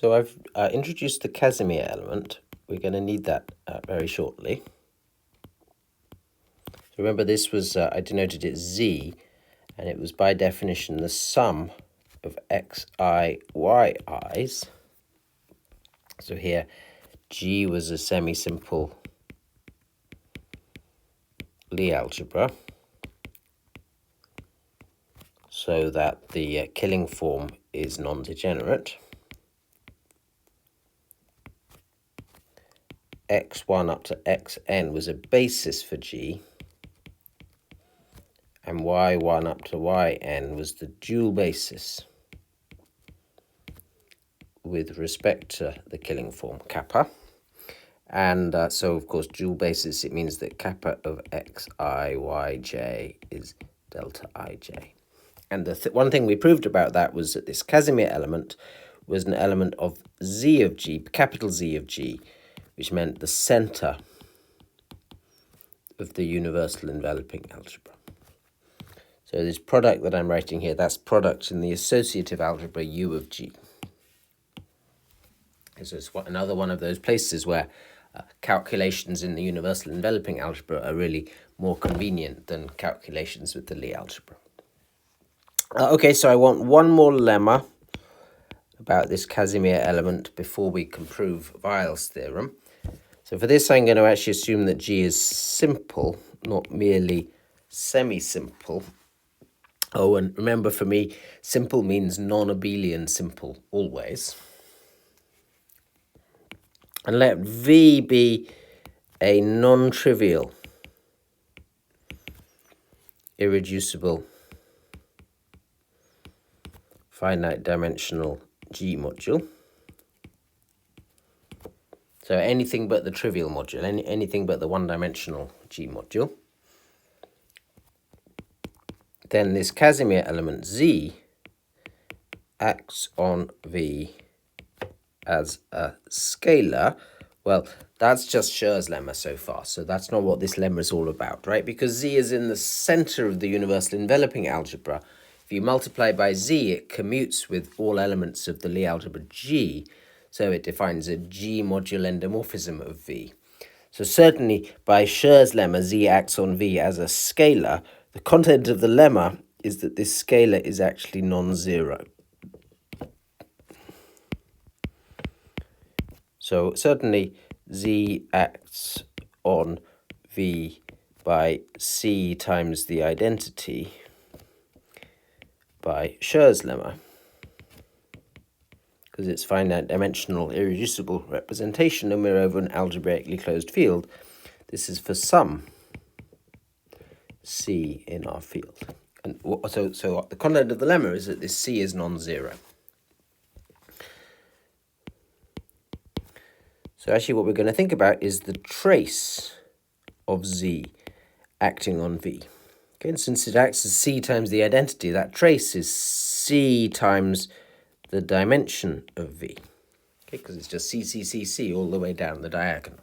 So I've introduced the Casimir element. We're going to need that very shortly. So remember, this was, I denoted it z, and it was by definition the sum of xi, yi's. So here, G was a semisimple Lie algebra, so that the killing form is non-degenerate. x1 up to xn was a basis for G, and y1 up to yn was the dual basis with respect to the killing form kappa. And so, of course, dual basis, it means that kappa of xi, yj is delta ij. And the one thing we proved about that was that this Casimir element was an element of z of g, capital Z of g, which meant the center of the universal enveloping algebra. So this product that I'm writing here, that's product in the associative algebra U of G. So it's another one of those places where calculations in the universal enveloping algebra are really more convenient than calculations with the Lie algebra. Okay, so I want one more lemma about this Casimir element before we can prove Weyl's theorem. So for this, I'm going to actually assume that G is simple, not merely semi-simple. Oh, and remember, for me, simple means non-abelian simple always. And let V be a non-trivial, irreducible, finite dimensional G module. So anything but the trivial module, anything but the one-dimensional G module. Then this Casimir element Z acts on V as a scalar. Well, that's just Schur's lemma so far, so that's not what this lemma is all about, right? Because Z is in the center of the universal enveloping algebra. If you multiply by Z, it commutes with all elements of the Lie algebra G, so it defines a G modular endomorphism of V. So certainly by Schur's lemma, Z acts on V as a scalar. The content of the lemma is that this scalar is actually non-zero. So certainly Z acts on V by C times the identity by Schur's lemma, because it's finite dimensional irreducible representation and we're over an algebraically closed field. This is for some C in our field. And so the content of the lemma is that this C is non-zero. So actually what we're going to think about is the trace of Z acting on V. Okay, and since it acts as C times the identity, that trace is C times the dimension of V. Okay, because it's just C, C, C, C all the way down the diagonal.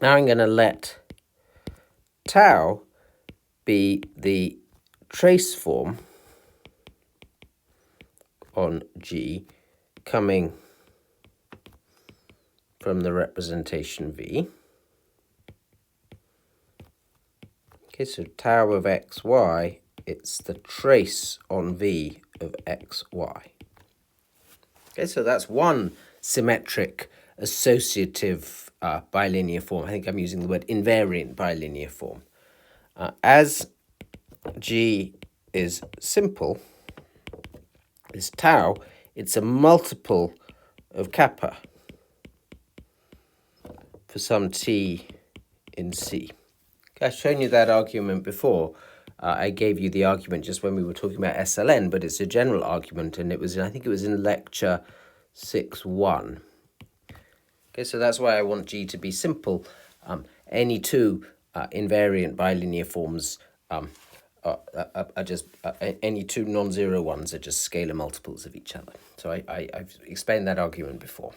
Now I'm going to let tau be the trace form on G coming from the representation V. Okay, so tau of xy, it's the trace on V of xy. Okay, so that's one symmetric associative bilinear form. I think I'm using the word invariant bilinear form. As G is simple, this tau, it's a multiple of kappa for some t in C. Okay, I've shown you that argument before. I gave you the argument just when we were talking about SLN, but it's a general argument, and I think it was in lecture 6.1. Okay, so that's why I want G to be simple. Any two invariant bilinear forms are just any two non-zero ones are just scalar multiples of each other. So I've explained that argument before.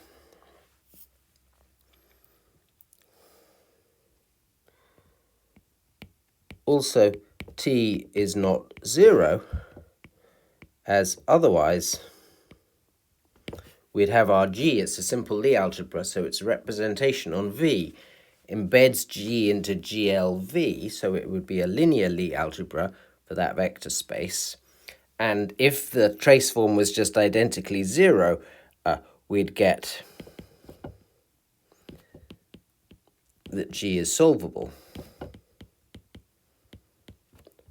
Also, t is not 0, as otherwise we'd have our G, it's a simple Lie algebra, so its representation on V embeds G into GLV, so it would be a linear Lie algebra for that vector space. And if the trace form was just identically 0, we'd get that G is solvable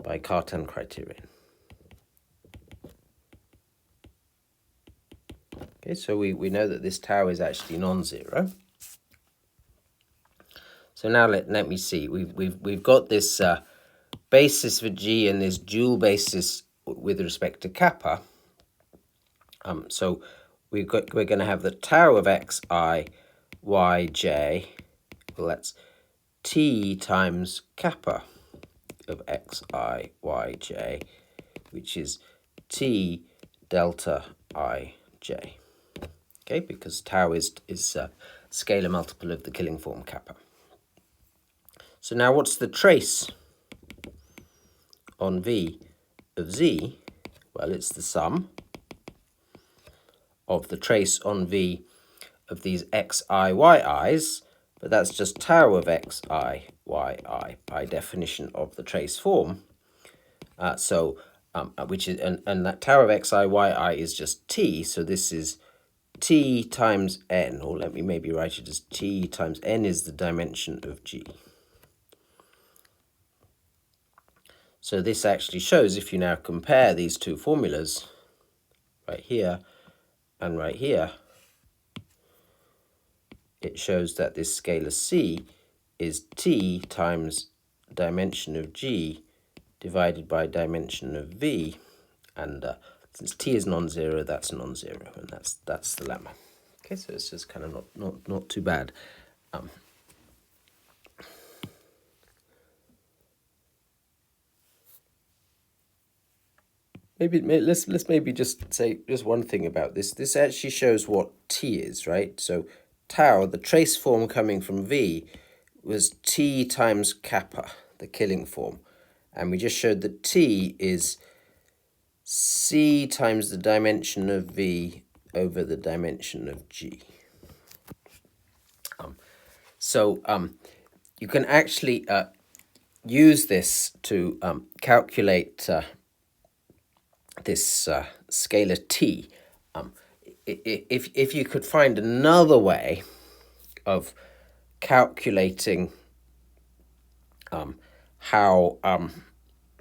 by Cartan criterion. Okay, so we know that this tau is actually non-zero. So now let me see. We've got this basis for G and this dual basis with respect to kappa. So we're going to have the tau of xi yj. Well, that's t times kappa of xi yj, which is t delta ij. Okay, because tau is a scalar multiple of the Killing form kappa. So now what's the trace on V of Z? Well, it's the sum of the trace on V of these xi yi's, but that's just tau of xi yi by definition of the trace form. Which is and that tau of xi yi is just t, so this is t times n, or let me maybe write it as t times n is the dimension of G. So this actually shows, if you now compare these two formulas, right here and right here, it shows that this scalar C is t times dimension of G divided by dimension of V, and since t is non-zero, that's non-zero, and that's the lemma. Okay, so it's just kind of not too bad. Let's maybe just say just one thing about this. This actually shows what t is, right? So tau, the trace form coming from V, was t times kappa, the Killing form, and we just showed that t is c times the dimension of V over the dimension of G. You can actually use this to calculate this scalar t. If you could find another way of calculating how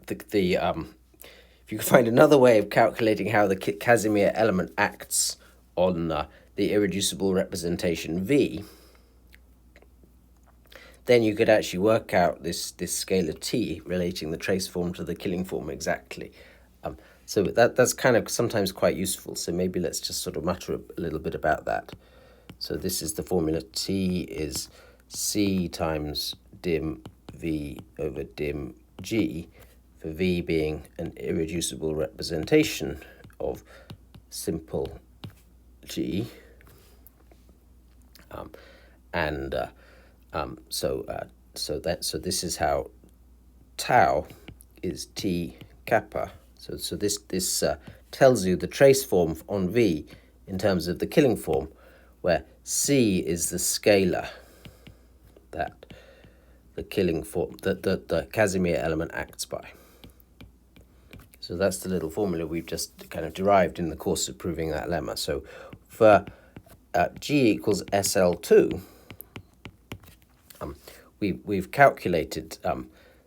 if you could find another way of calculating how the Casimir element acts on the irreducible representation V, then you could actually work out this scalar t relating the trace form to the Killing form exactly. So that's kind of sometimes quite useful. So maybe let's just sort of mutter a little bit about that. So this is the formula: t is c times dim V over dim G, for V being an irreducible representation of simple G. So this is how tau is t kappa. So this tells you the trace form on V in terms of the Killing form, where C is the scalar that the Killing form, that the Casimir element acts by. So that's the little formula we've just kind of derived in the course of proving that lemma. So for G equals SL2, we've calculated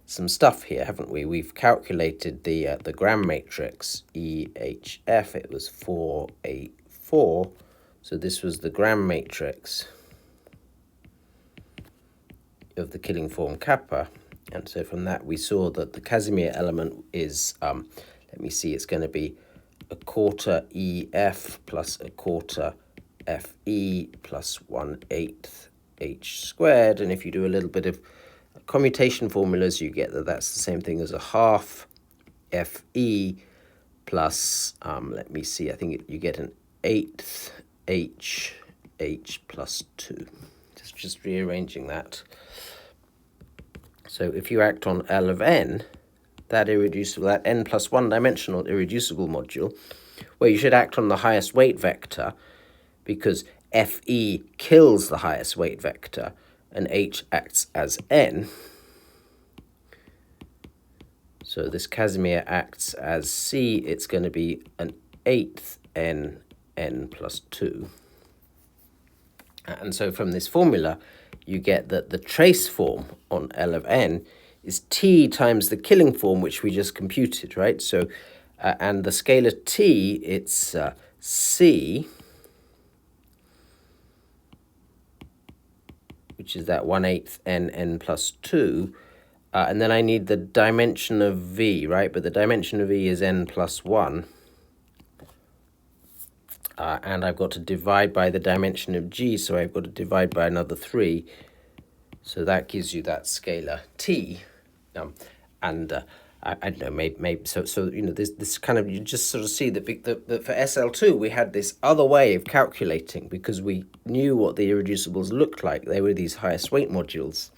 some stuff here, haven't we? We've calculated the gram matrix EHF. It was 4, 8, 4. So this was the gram matrix of the Killing form kappa. And so from that we saw that the Casimir element is, let me see, it's going to be a quarter EF plus a quarter FE plus 1/8 H squared. And if you do a little bit of commutation formulas, you get that that's the same thing as a half FE plus, let me see, I think you get an 1/8 H plus 2. Just rearranging that. So if you act on L of n, that irreducible, that n plus 1 dimensional irreducible module, well, you should act on the highest weight vector, because Fe kills the highest weight vector and H acts as n. So this Casimir acts as C, it's going to be an 8th n plus 2. And so from this formula, you get that the trace form on L of n is T times the killing form, which we just computed, right? So, and the scalar T, it's C, which is that 1/8 n plus 2. And then I need the dimension of V, right? But the dimension of V is n plus 1. And I've got to divide by the dimension of G, so I've got to divide by another 3. So that gives you that scalar T. I don't know, maybe so you know, this kind of, you just sort of see that for SL2 we had this other way of calculating because we knew what the irreducibles looked like. They were these highest weight modules,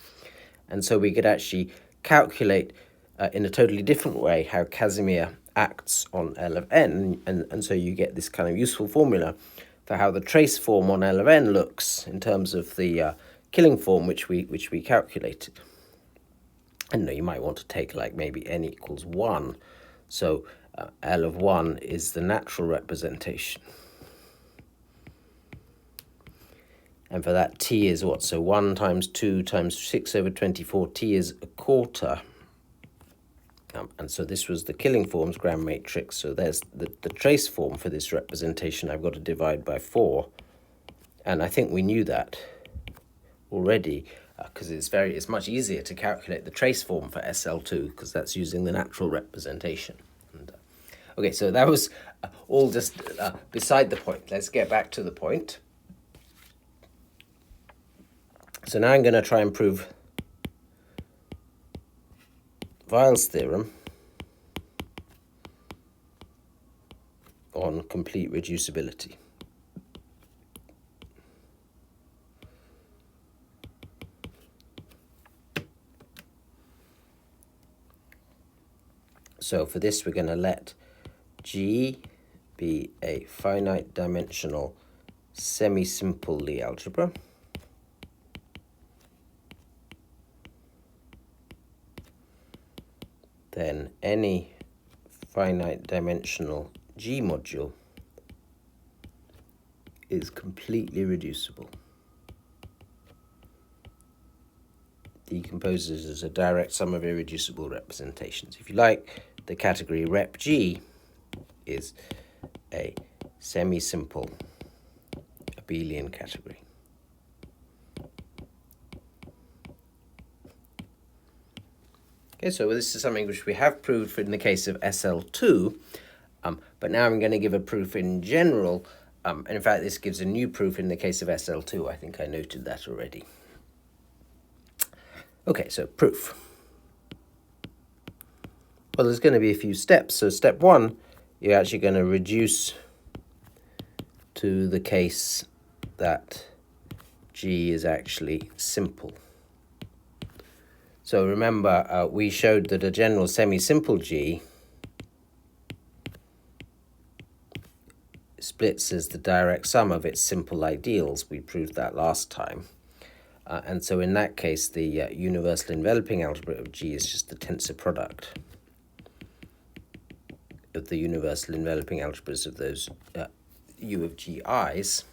and so we could actually calculate in a totally different way how Casimir acts on L of n, and so you get this kind of useful formula for how the trace form on L of n looks in terms of the killing form which we calculated. I don't know, you might want to take like maybe n equals 1. So L of 1 is the natural representation. And for that, T is what? So 1 times 2 times 6 over 24, T is a quarter. And so this was the killing form's gram matrix. So there's the trace form for this representation. I've got to divide by 4. And I think we knew that already, because it's much easier to calculate the trace form for SL2 because that's using the natural representation. And, okay, so that was all just beside the point. Let's get back to the point. So now I'm going to try and prove Weyl's theorem on complete reducibility. So for this, we're going to let G be a finite dimensional semi-simple Lie algebra. Then any finite dimensional G module is completely reducible. Decomposes as a direct sum of irreducible representations. If you like, the category rep G is a semi-simple abelian category. Okay, so this is something which we have proved in the case of SL2, but now I'm going to give a proof in general, and in fact this gives a new proof in the case of SL2. I think I noted that already. Okay, so proof. Well, there's going to be a few steps. So step 1, you're actually going to reduce to the case that G is actually simple. So remember, we showed that a general semi-simple G splits as the direct sum of its simple ideals. We proved that last time. And so in that case, the universal enveloping algebra of G is just the tensor product of the universal enveloping algebras of those U of G i's.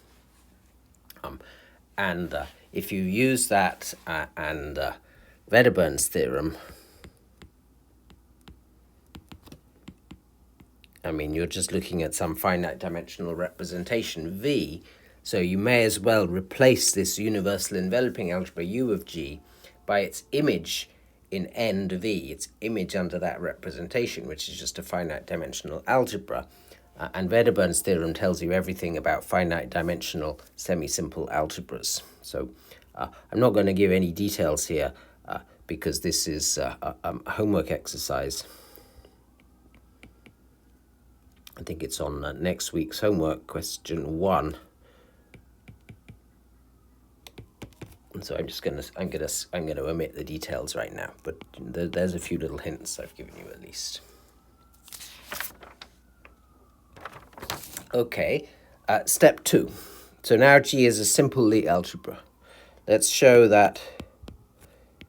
And if you use that and Wedderburn's theorem, I mean, you're just looking at some finite dimensional representation V, so you may as well replace this universal enveloping algebra U of G by its image in N to V, its image under that representation, which is just a finite dimensional algebra. And Wedderburn's theorem tells you everything about finite dimensional semi-simple algebras. So I'm not going to give any details here because this is a homework exercise. I think it's on next week's homework, question 1. And so I'm going to omit the details right now, but there's a few little hints I've given you at least. Okay, step 2. So now G is a simple Lie algebra. Let's show that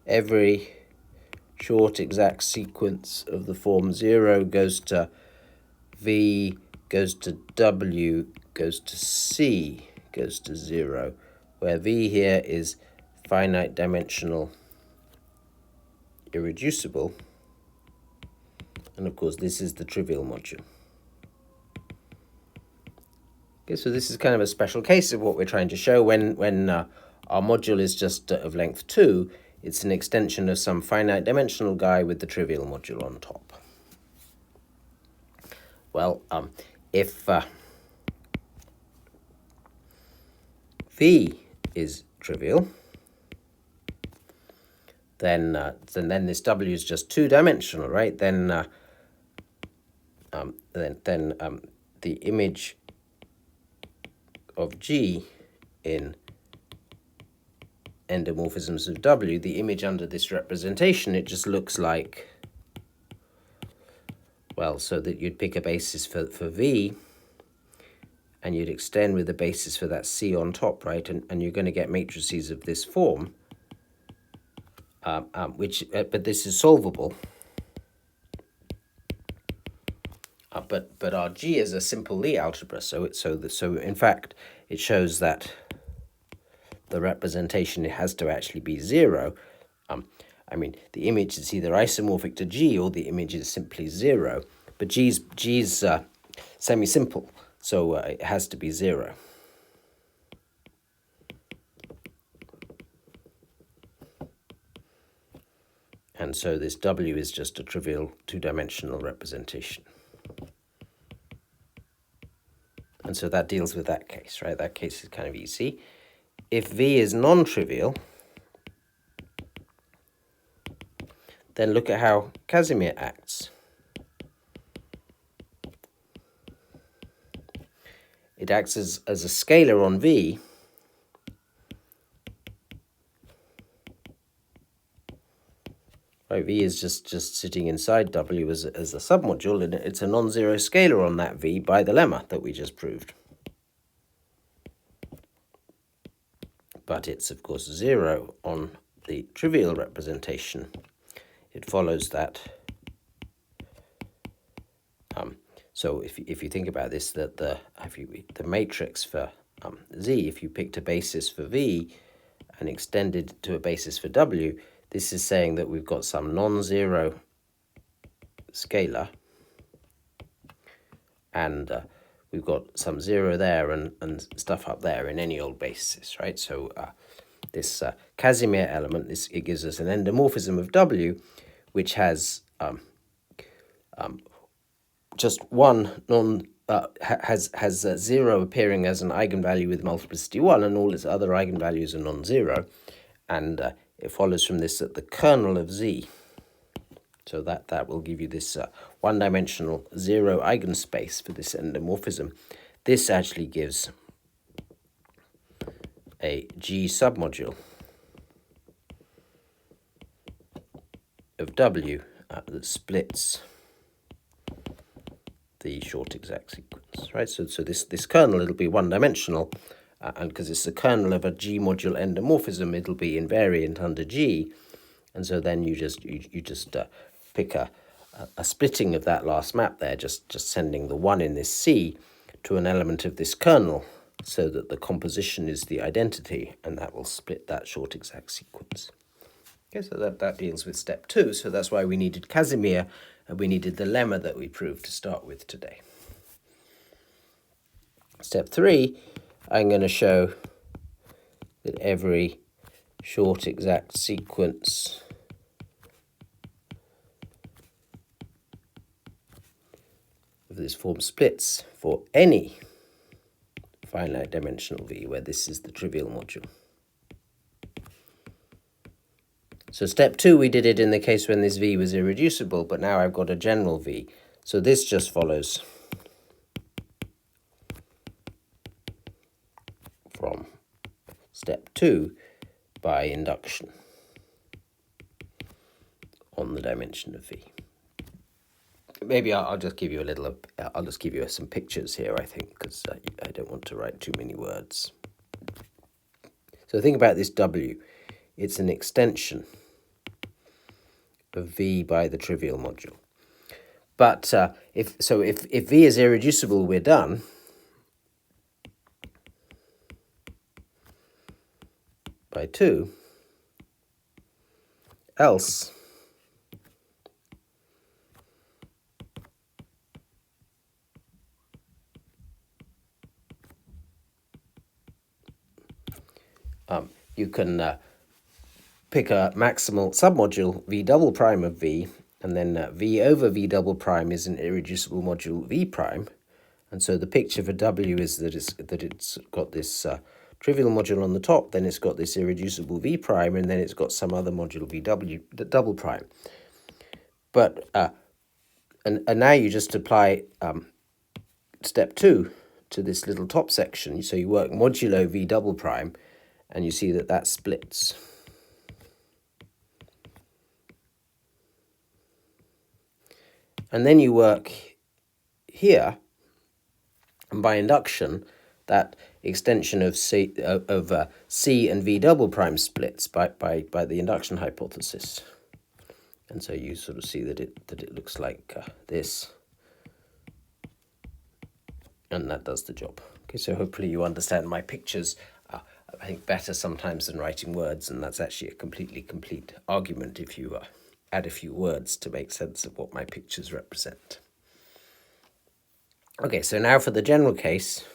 every short exact sequence of the form 0 goes to V, goes to W, goes to C, goes to 0, where V here is finite dimensional irreducible, and of course this is the trivial module. Okay, so this is kind of a special case of what we're trying to show. When our module is just of length 2, it's an extension of some finite dimensional guy with the trivial module on top. Well, if V is trivial, then this W is just two-dimensional, right? Then the image of G in endomorphisms of W, the image under this representation, it just looks like, well, so that you'd pick a basis for V, and you'd extend with the basis for that C on top, right? And you're going to get matrices of this form, but this is solvable. But our G is a simple Lie algebra, so in fact it shows that the representation, it has to actually be 0. I mean, the image is either isomorphic to G or the image is simply 0. But G's semi-simple, so it has to be 0. And so this W is just a trivial two-dimensional representation. And so that deals with that case, right? That case is kind of easy. If V is non-trivial, then look at how Casimir acts. It acts as a scalar on V, right? V is just sitting inside W as a submodule, and it's a non-zero scalar on that V by the lemma that we just proved. But it's, of course, 0 on the trivial representation. It follows that. So if you think about this, that the matrix for Z, if you picked a basis for V and extended to a basis for W, this is saying that we've got some non-zero scalar, and we've got some 0 there and stuff up there in any old basis, right? So this Casimir element, it gives us an endomorphism of W, which has just one has 0 appearing as an eigenvalue with multiplicity 1, and all its other eigenvalues are non-zero, and it follows from this that the kernel of Z, so that will give you this one-dimensional 0 eigenspace for this endomorphism. This actually gives a G submodule of W that splits the short exact sequence, right? So this kernel, it'll be one-dimensional, and because it's the kernel of a G module endomorphism, it'll be invariant under G, and so then you just pick a splitting of that last map there, just sending the 1 in this C to an element of this kernel, so that the composition is the identity, and that will split that short exact sequence. Okay, so that deals with step 2. So that's why we needed Casimir, and we needed the lemma that we proved to start with today. Step 3, I'm going to show that every short exact sequence of this form splits for any finite dimensional V, where this is the trivial module. So step 2, we did it in the case when this V was irreducible, but now I've got a general V. So this just follows from step 2 by induction on the dimension of V. Maybe I'll just give you I'll just give you some pictures here, I think, because I don't want to write too many words. So think about this W. It's an extension of V by the trivial module. But if V is irreducible, we're done. By 2. Else you can pick a maximal submodule V double prime of V, and then V over V double prime is an irreducible module V prime. And so the picture for W is that it's got this trivial module on the top, then it's got this irreducible V prime, and then it's got some other module VW double prime. But and now you just apply step 2 to this little top section. So you work modulo V double prime, and you see that that splits. And then you work here, and by induction, that extension of C and V double prime splits by the induction hypothesis. And so you sort of see that it looks like this, and that does the job. Okay, so hopefully you understand my pictures, I think, better sometimes than writing words, and that's actually a completely complete argument if you add a few words to make sense of what my pictures represent. Okay, so now for the general case.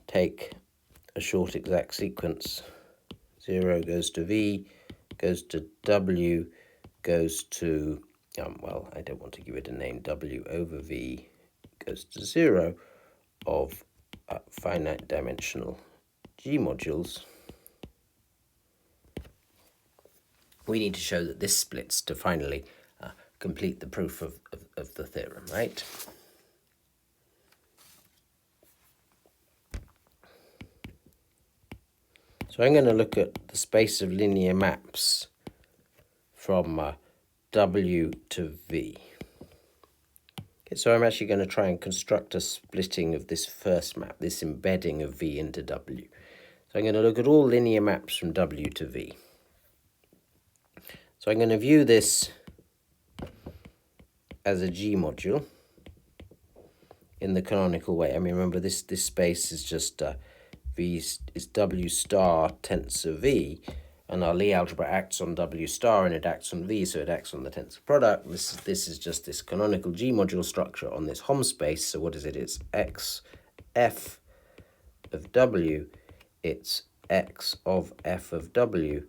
Take a short exact sequence. 0 goes to V, goes to W, goes to, well, I don't want to give it a name, W over V goes to 0 of finite dimensional G modules. We need to show that this splits to finally complete the proof of the theorem, right? So I'm going to look at the space of linear maps from W to V. Okay, so I'm actually going to try and construct a splitting of this first map, this embedding of V into W. So I'm going to look at all linear maps from W to V. So I'm going to view this as a G module in the canonical way. I mean, remember this space is just V is W star tensor V, and our Lie algebra acts on W star and it acts on V, so it acts on the tensor product. This is just this canonical G module structure on this Hom space. So what is it? It's X F of W, it's X of F of W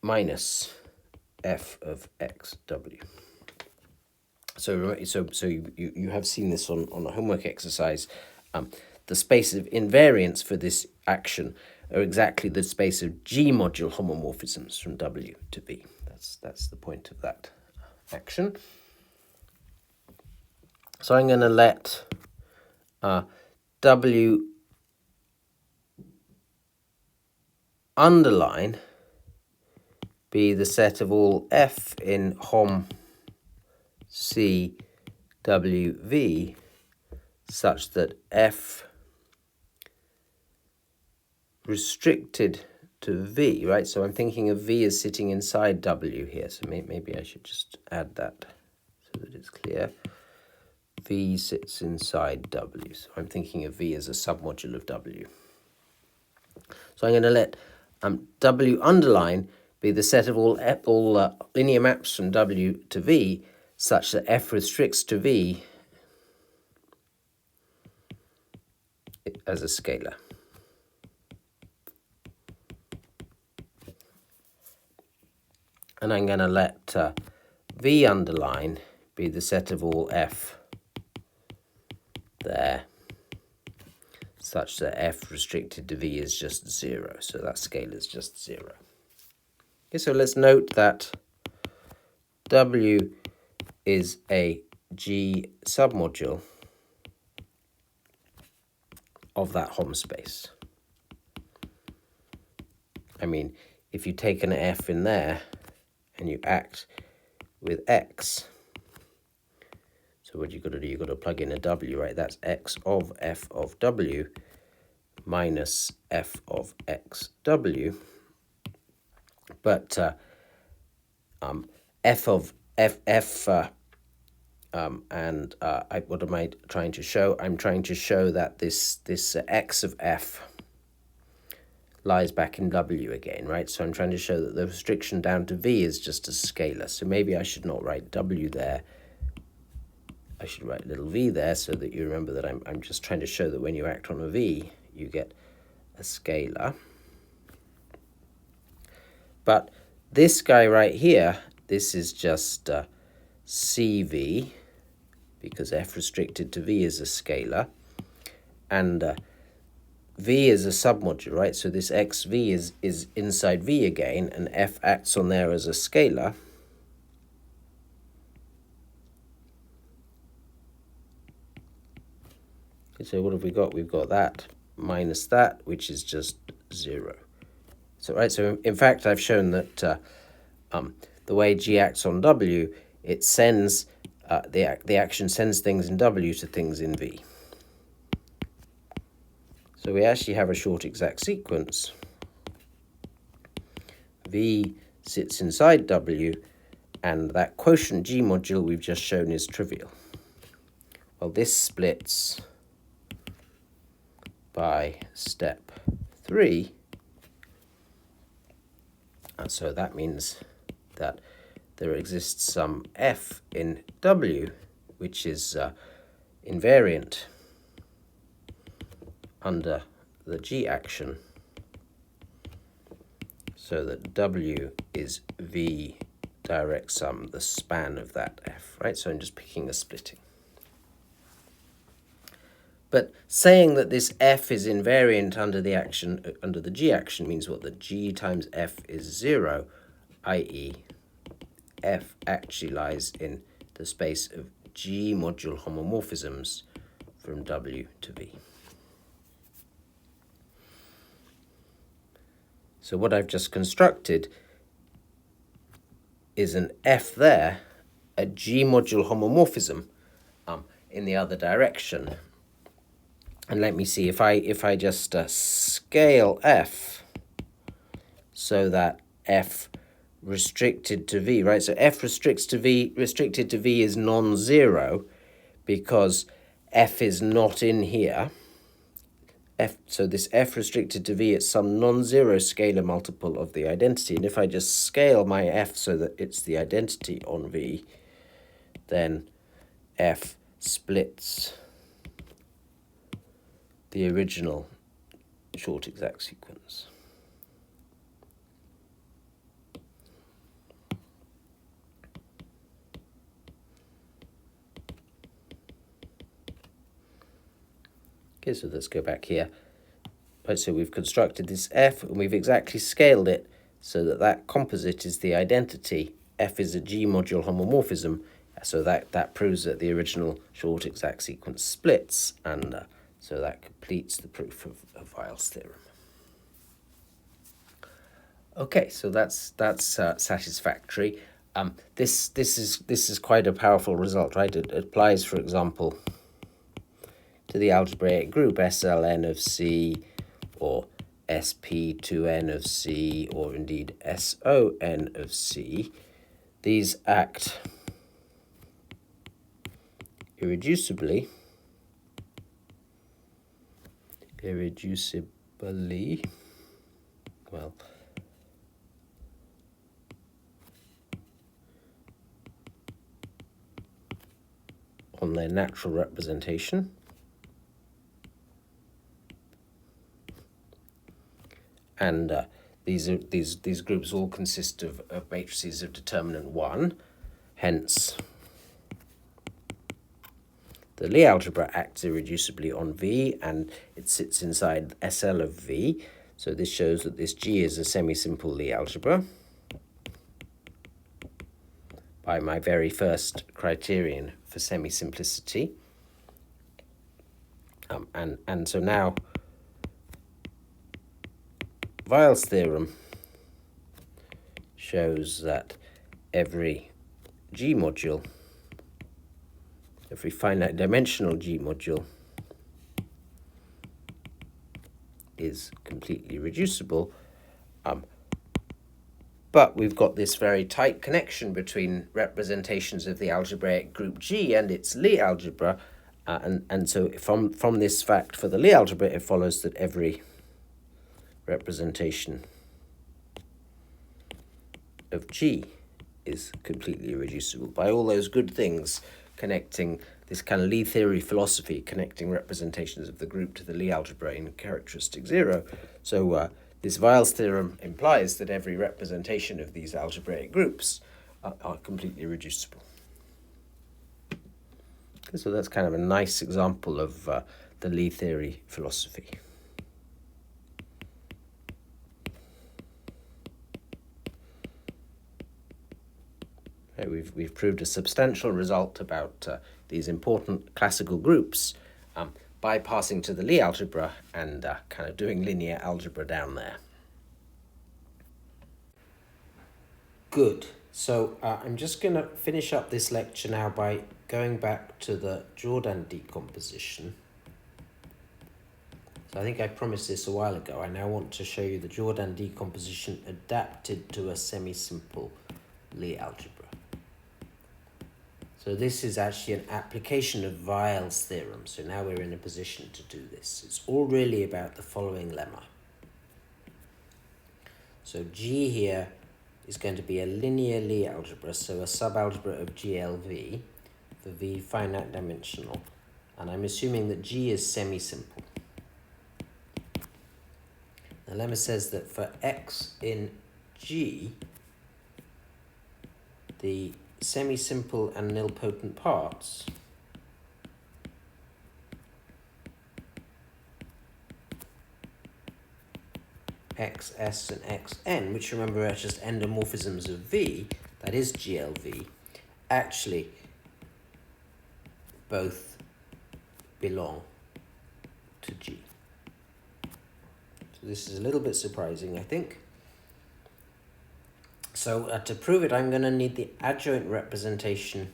minus F of XW. So you have seen this on a homework exercise. The space of invariants for this action are exactly the space of G module homomorphisms from W to V. That's the point of that action. So I'm going to let W underline be the set of all F in Hom C W V such that F restricted to V, right? So I'm thinking of V as sitting inside W here. So maybe I should just add that so that it's clear. V sits inside W. So I'm thinking of V as a submodule of W. So I'm going to let W underline be the set of all linear maps from W to V such that F restricts to V as a scalar. And I'm going to let V underline be the set of all F there such that F restricted to V is just 0. So that scalar is just 0. Okay, so let's note that W is a G submodule of that Hom space. I mean, if you take an F in there and you act with x. So what you've got to do, you've got to plug in a w, right? That's x of f of w minus f of xw. But f of f and what am I trying to show? I'm trying to show that this x of f lies back in w again, right? So I'm trying to show that the restriction down to v is just a scalar. So maybe I should not write w there. I should write little v there so that you remember that I'm just trying to show that when you act on a v, you get a scalar. But this guy right here, this is just cv, because f restricted to v is a scalar. And v is a submodule, right? So this xv is inside v again, and f acts on there as a scalar. So what have we got? We've got that minus that, which is just 0. So right. So in fact, I've shown that the way g acts on w, it sends the action sends things in w to things in v. So we actually have a short exact sequence. V sits inside w, and that quotient g module we've just shown is trivial. Well, this splits by step 3. And so that means that there exists some f in w which is invariant under the g action, so that w is v direct sum, the span of that f, right? So I'm just picking a splitting. But saying that this f is invariant under the action, under the g action, means what? That g times f is 0, i.e. f actually lies in the space of g module homomorphisms from w to v. So what I've just constructed is an f there, a g module homomorphism in the other direction. And let me see, if I just scale f so that f restricted to v, right? So f restricted to v is non-zero because f is not in here. So this f restricted to v is some non-zero scalar multiple of the identity. And if I just scale my f so that it's the identity on v, then f splits the original short exact sequence. Okay, so let's go back here. Right, so we've constructed this f, and we've exactly scaled it so that that composite is the identity. F is a G module homomorphism, so that proves that the original short exact sequence splits, and so that completes the proof of Weyl's theorem. Okay, so that's satisfactory. This is quite a powerful result, right? It applies, for example, to the algebraic group SLN of C, or SP2N of C, or indeed SON of C. These act irreducibly, well, on their natural representation. And these groups all consist of matrices of determinant 1. Hence, the Lie algebra acts irreducibly on V, and it sits inside SL of V. So this shows that this G is a semisimple Lie algebra by my very first criterion for semisimplicity. And so now Weyl's theorem shows that every G module, every finite dimensional G module is completely reducible. But we've got this very tight connection between representations of the algebraic group G and its Lie algebra. And so from this fact for the Lie algebra, it follows that every representation of G is completely reducible by all those good things connecting this kind of Lie theory philosophy, connecting representations of the group to the Lie algebra in characteristic zero. So this Weyl's theorem implies that every representation of these algebraic groups are completely reducible. So that's kind of a nice example of the Lie theory philosophy. We've proved a substantial result about these important classical groups by passing to the Lie algebra and kind of doing linear algebra down there. Good. So I'm just going to finish up this lecture now by going back to the Jordan decomposition. So I think I promised this a while ago. I now want to show you the Jordan decomposition adapted to a semi-simple Lie algebra. So this is actually an application of Weyl's theorem. So now we're in a position to do this. It's all really about the following lemma. So G here is going to be a linear Lie algebra, so a subalgebra of GLV for V finite dimensional. And I'm assuming that G is semi-simple. The lemma says that for x in G, the semi-simple and nilpotent parts xs and xn, which remember are just endomorphisms of V, that is GLV, actually both belong to G. So this is a little bit surprising, I think. So to prove it, I'm going to need the adjoint representation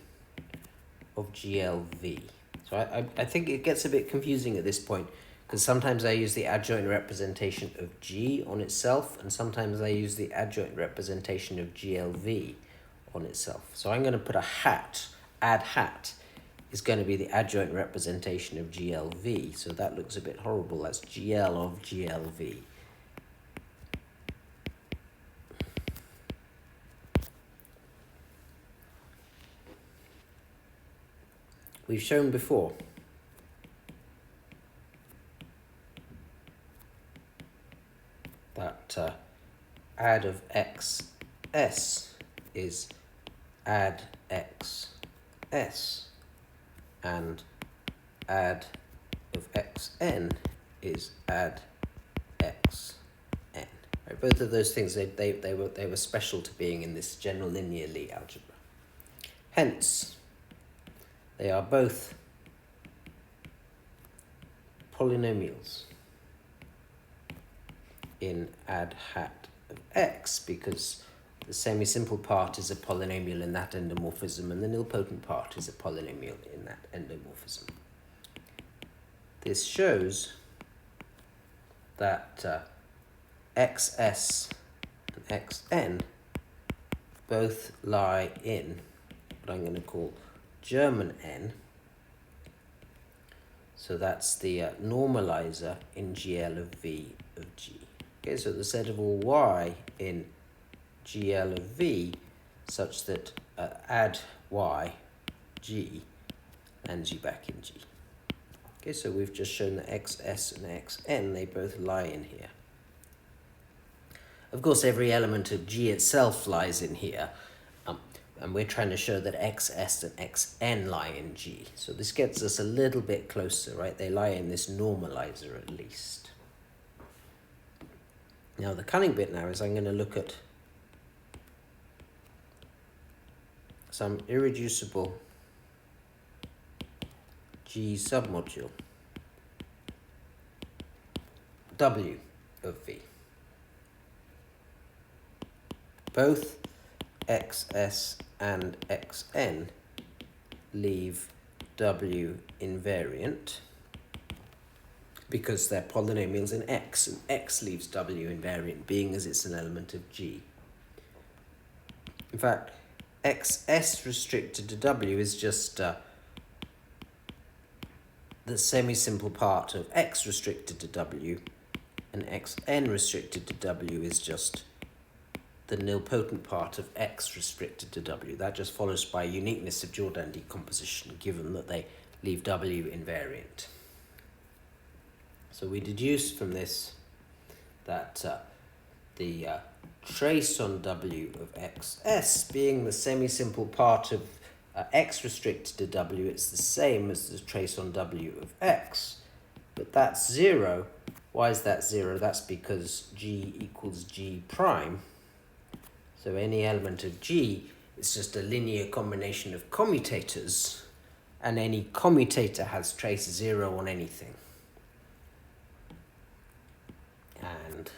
of GLV. So I think it gets a bit confusing at this point, because sometimes I use the adjoint representation of G on itself, and sometimes I use the adjoint representation of GLV on itself. So I'm going to put a hat, add hat, is going to be the adjoint representation of GLV. So that looks a bit horrible. That's GL of GLV. We've shown before that add of xs is add xs, and add of xn is add xn. Right? Both of those things, they were special to being in this general linear Lie algebra. Hence, they are both polynomials in add hat of x, because the semi-simple part is a polynomial in that endomorphism, and the nilpotent part is a polynomial in that endomorphism. This shows that xs and xn both lie in what I'm going to call German n. So that's the normalizer in GL of V of G. Okay, so the set of all y in GL of V such that add y, G, lands you back in G. Okay, so we've just shown that xs and xn, they both lie in here. Of course, every element of G itself lies in here, and we're trying to show that xs and xn lie in G. So this gets us a little bit closer, right? They lie in this normalizer at least. Now the cunning bit now is I'm going to look at some irreducible G submodule W of V. Both xs and xn leave w invariant because they're polynomials in x, and x leaves w invariant, being as it's an element of G. In fact, xs restricted to w is just the semisimple part of x restricted to w, and xn restricted to w is just the nilpotent part of x restricted to w. That just follows by uniqueness of Jordan decomposition, given that they leave w invariant. So we deduce from this that the trace on w of xs being the semisimple part of x restricted to w, it's the same as the trace on w of x, but that's 0. Why is that 0? That's because g equals g prime. So any element of G is just a linear combination of commutators, and any commutator has trace 0 on anything. And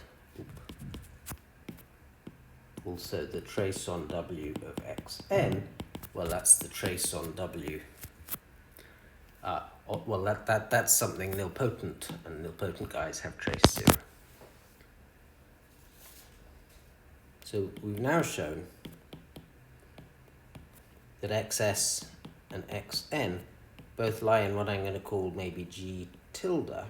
also the trace on W of xn, well, that's the trace on W. Well, that's something nilpotent, and nilpotent guys have trace 0. So we've now shown that xs and xn both lie in what I'm going to call maybe G tilde.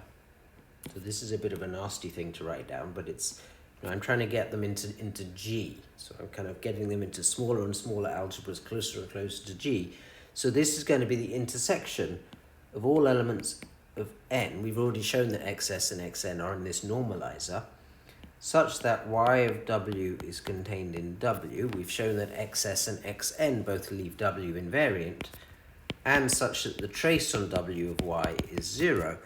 So this is a bit of a nasty thing to write down, but it's, I'm trying to get them into G. So I'm kind of getting them into smaller and smaller algebras, closer and closer to G. So this is going to be the intersection of all elements of n. We've already shown that xs and xn are in this normalizer, such that y of w is contained in w. We've shown that xs and xn both leave w invariant, and such that the trace on w of y is 0.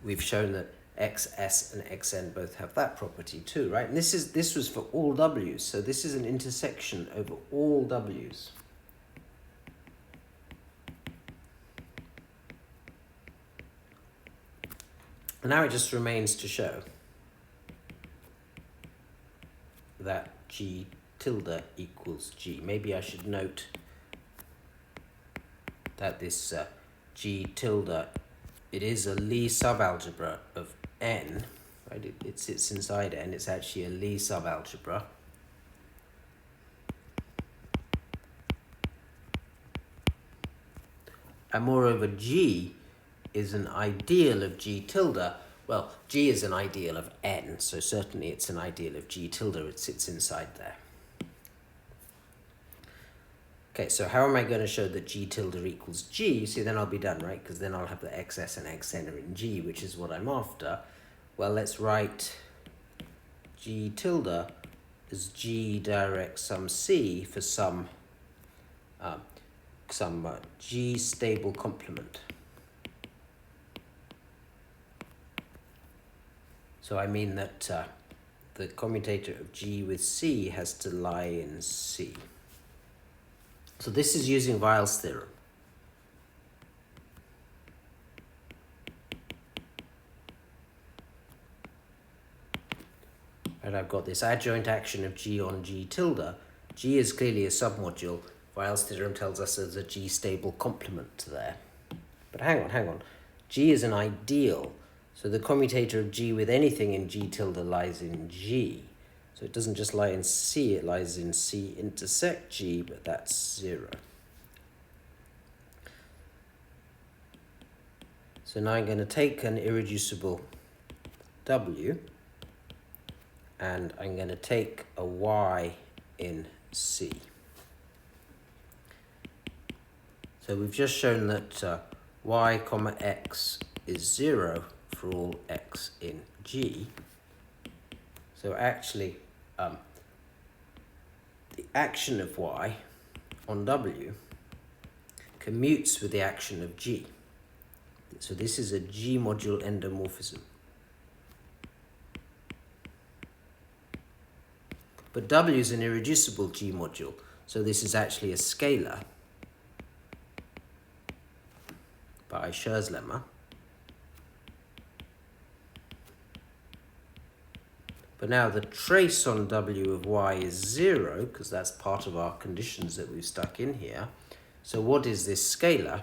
We've shown that xs and xn both have that property too, right? And this was for all w's, so this is an intersection over all w's. And now it just remains to show that G tilde equals G. Maybe I should note that this G tilde, it is a Lie subalgebra of n, right? It sits inside n. It's actually a Lie subalgebra. And moreover, G is an ideal of G tilde. Well, G is an ideal of n, so certainly it's an ideal of G tilde. It sits inside there. Okay, so how am I going to show that G tilde equals G? See, then I'll be done, right? Because then I'll have the xs and xn are in G, which is what I'm after. Well, let's write G tilde as G direct sum C for some G stable complement. So I mean that the commutator of G with C has to lie in C. So this is using Weyl's theorem. And I've got this adjoint action of G on G tilde. G is clearly a submodule. Weyl's theorem tells us there's a G stable complement there. But hang on. G is an ideal. So the commutator of G with anything in G tilde lies in G. So it doesn't just lie in C, it lies in C intersect G, but that's 0. So now I'm going to take an irreducible W, and I'm going to take a Y in C. So we've just shown that Y comma X is 0 for all X in G. So actually, the action of Y on W commutes with the action of G. So this is a G module endomorphism. But W is an irreducible G module, so this is actually a scalar by Schur's lemma. But now the trace on W of y is 0, because that's part of our conditions that we've stuck in here. So what is this scalar?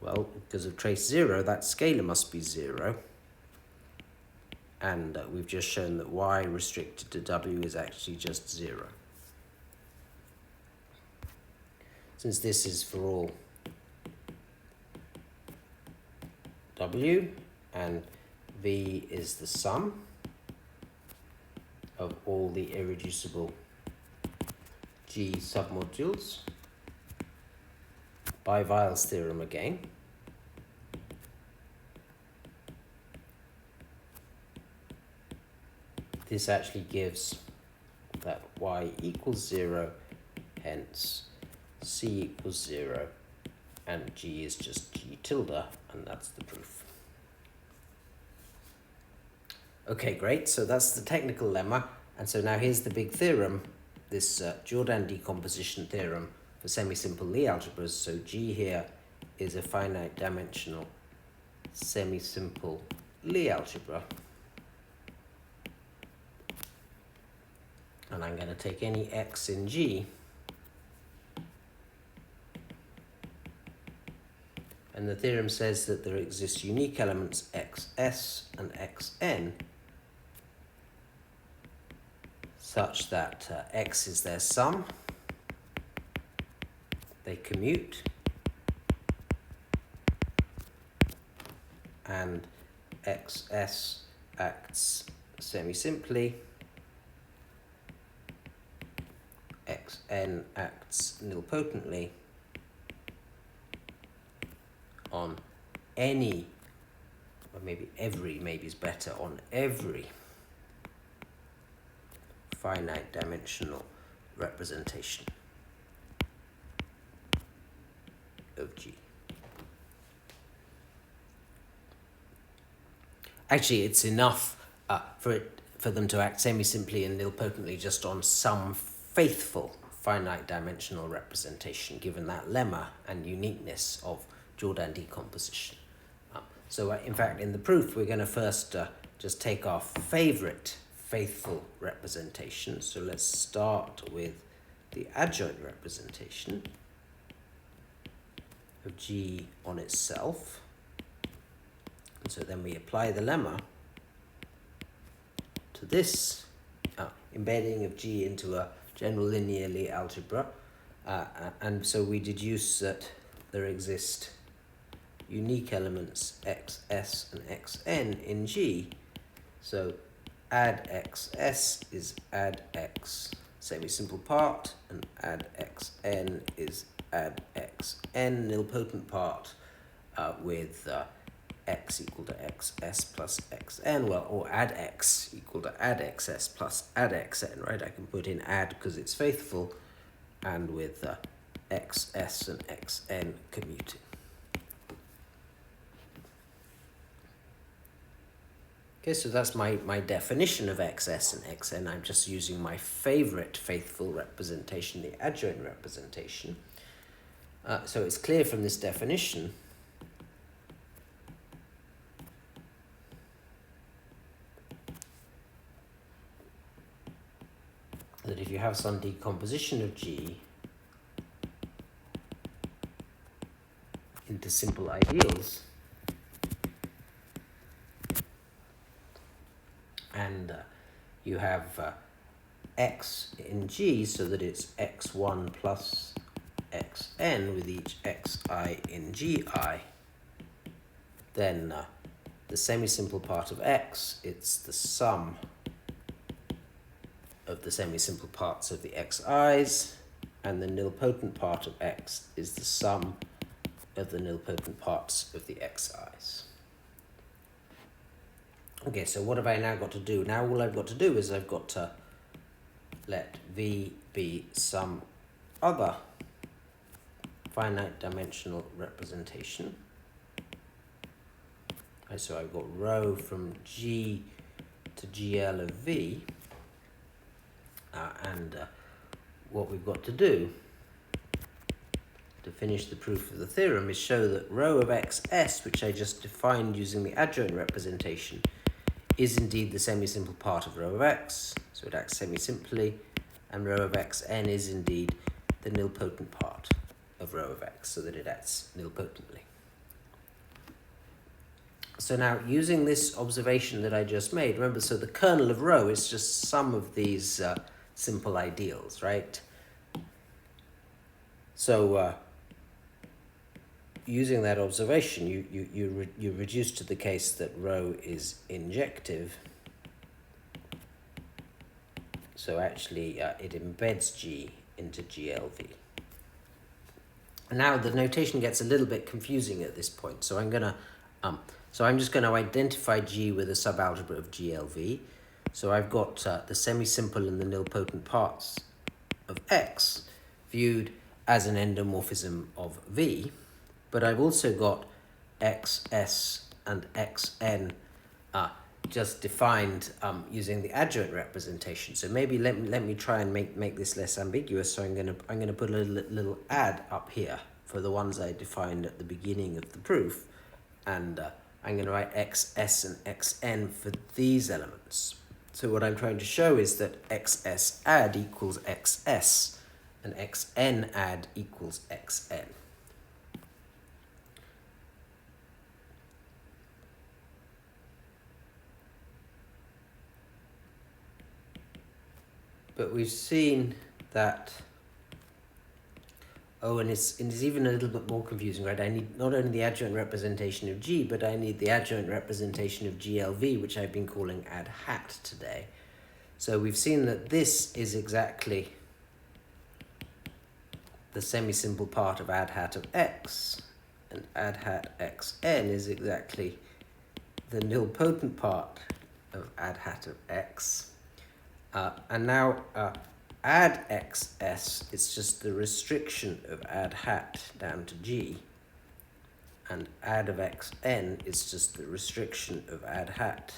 Well, because of trace 0, that scalar must be 0. And we've just shown that y restricted to W is actually just 0. Since this is for all W, and V is the sum of all the irreducible G submodules by Weyl's theorem again. This actually gives that y equals 0, hence C equals 0, and G is just G tilde, and that's the proof. Okay, great. So that's the technical lemma. And so now here's the big theorem, this Jordan decomposition theorem for semisimple Lie algebras. So G here is a finite dimensional semisimple Lie algebra. And I'm going to take any x in G, and the theorem says that there exist unique elements xs and xn such that x is their sum, they commute, and xs acts semisimply, xn acts nilpotently on any, or maybe every, maybe is better, on every finite dimensional representation of G. Actually, it's enough for them to act semisimply and nilpotently just on some faithful finite dimensional representation, given that lemma and uniqueness of Jordan decomposition. So in fact, in the proof, we're going to first just take our favorite faithful representation. So let's start with the adjoint representation of G on itself. And so then we apply the lemma to this embedding of G into a general linear Lie algebra. And so we deduce that there exist unique elements xs and xn in G. So add xs is add x semisimple part, and add xn is add xn nilpotent part with x equal to xs plus xn, well, or add x equal to add xs plus add xn, right? I can put in add because it's faithful, and with xs and xn commuting. Okay, so that's my definition of xs and xn. I'm just using my favorite faithful representation, the adjoint representation. So it's clear from this definition that if you have some decomposition of G into simple ideals, and you have x in G so that it's x1 plus xn with each xi in Gi, then the semisimple part of x, it's the sum of the semisimple parts of the xi's, and the nilpotent part of x is the sum of the nilpotent parts of the xi's. Okay, so what have I now got to do? Now all I've got to do is I've got to let V be some other finite dimensional representation. And so I've got rho from G to GL of V. And what we've got to do to finish the proof of the theorem is show that rho of xs, which I just defined using the adjoint representation, is indeed the semisimple part of rho of x, so it acts semisimply, and rho of xn is indeed the nilpotent part of rho of x, so that it acts nilpotently. So now, using this observation that I just made, remember, so the kernel of rho is just some of these simple ideals, right? So using that observation, you reduce to the case that rho is injective. So actually, it embeds G into GLV. Now the notation gets a little bit confusing at this point. So I'm just going to identify G with a subalgebra of GLV. So I've got the semisimple and the nilpotent parts of X viewed as an endomorphism of V, but I've also got XS and XN just defined using the adjoint representation. So maybe let me try and make this less ambiguous. So I'm gonna put a little add up here for the ones I defined at the beginning of the proof, and I'm going to write XS and XN for these elements. So what I'm trying to show is that XS add equals XS and XN add equals XN. But we've seen that, and it's even a little bit more confusing, right? I need not only the adjoint representation of G, but I need the adjoint representation of GLV, which I've been calling add hat today. So we've seen that this is exactly the semisimple part of add hat of X, and add hat XN is exactly the nilpotent part of add hat of X. And now add XS, it's just the restriction of add hat down to G, and add of XN is just the restriction of add hat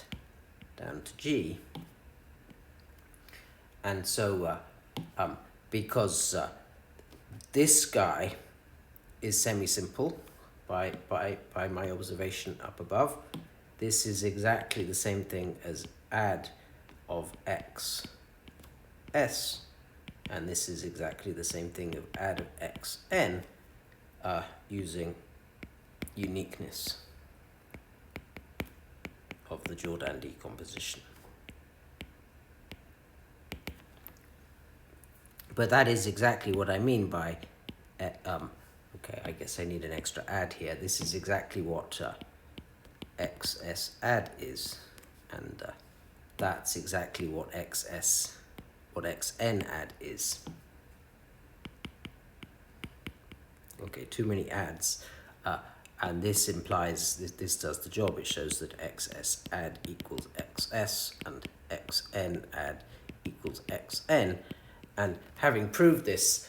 down to G. And so because this guy is semisimple by my observation up above, this is exactly the same thing as add of X S, and this is exactly the same thing of add of XN using uniqueness of the Jordan decomposition. But that is exactly what I mean by okay, I guess I need an extra add here. This is exactly what XS add is, and that's exactly what XN add is. Okay, too many adds, and this implies this does the job. It shows that XS add equals XS and XN add equals XN, and having proved this,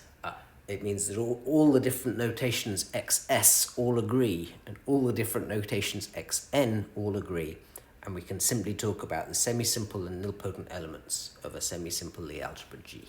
it means that all the different notations XS all agree, and all the different notations XN all agree, and we can simply talk about the semisimple and nilpotent elements of a semisimple Lie algebra G.